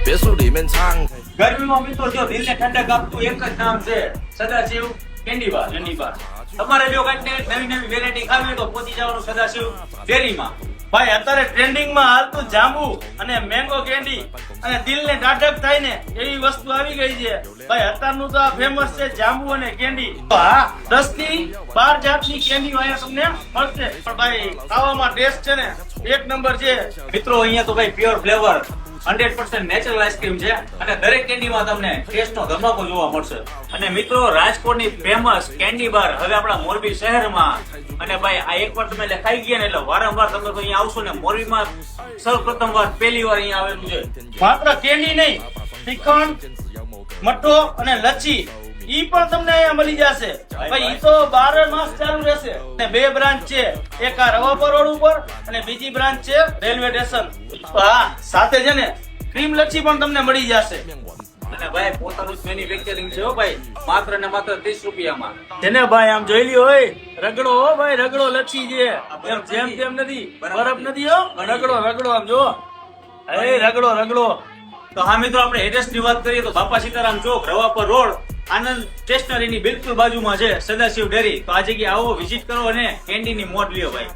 别墅里面唱。 ગરમીમાં મિત્રો જો દિલને ઠંડક આપતું એક જ નામ છે સદાશિવ કેન્ડી બાર. તમારે જો કંઈક નવી નવી વેરાયટી ખાવી હોય તો પહોંચી જવાનું સદાશિવ ડેરીમાં. ભાઈ અત્યારે ટ્રેન્ડિંગમાં હાલતું જાંબુ અને મેંગો કેન્ડી અને દિલને ટાઢક થાય ને એવી વસ્તુ આવી ગઈ છે. ભાઈ અત્યારનું તો ફેમસ છે જાંબુ અને કેન્ડી. તો હા 10 થી 12 જાતની કેન્ડી અહીંયા તમને મળશે. પણ ભાઈ ખાવામાં ટેસ્ટ છે ને એક નંબર છે. મિત્રો અહીંયા તો ભાઈ પ્યોર ફ્લેવર 100% નેચરલ આઈસ્ક્રીમ છે અને દરેક કેન્ડીમાં તમને ટેસ્ટનો ધમાકો જોવા મળશે. અને મિત્રો રાજકોટની ફેમસ કેન્ડી બાર હવે આપણા મોરબી શહેરમાં. અને ભાઈ આ એકવાર તમે એટલે ખાઈ ગયા ને એટલે વારંવાર તમે તો અહીંયા આવશો ને. મોરબીમાં સૌપ્રથમ વાર પહેલી વાર અહીંયા આવેલું છે. માત્ર કેન્ડી નહીં, શ્રીખંડ, મઠો અને લચ્છી ઈ પણ તમને અહીંયા મળી જશે. ભાઈ ઈ તો 12 માસ ચાલુ રહેશે. અને બે બ્રાન્ચ છે, એક આ રવાપર રોડ ઉપર અને બીજી બ્રાન્ચ છે રેલવે સ્ટેશન. હા સાથે છે ને ક્રીમ લચ્છી પણ તમને મળી જશે. અને ભાઈ પોતાનું મેન્યુફેક્ચરિંગ છે હો ભાઈ, માત્ર ને માત્ર 30 રૂપિયામાં. જેને ભાઈ આમ જોઈ લ્યો હોય રગડો હો ભાઈ, રગડો લચ્છી છે. એમ જેમ તેમ નથી, બરફ નથી હો, રગડો આમ જો. એ રગડો. તો હા મિત્રો આપણે એડ્રેસ ની વાત કરીએ તો બાપા સીતારામ ચોક રવાપર રોડ આનંદ સ્ટેશનરીની બિલકુલ બાજુમાં છે સદાશિવ ડેરી. તો આ જગ્યાએ આવો, વિઝિટ કરો અને કેન્ડી ની મોજ લ્યો ભાઈ.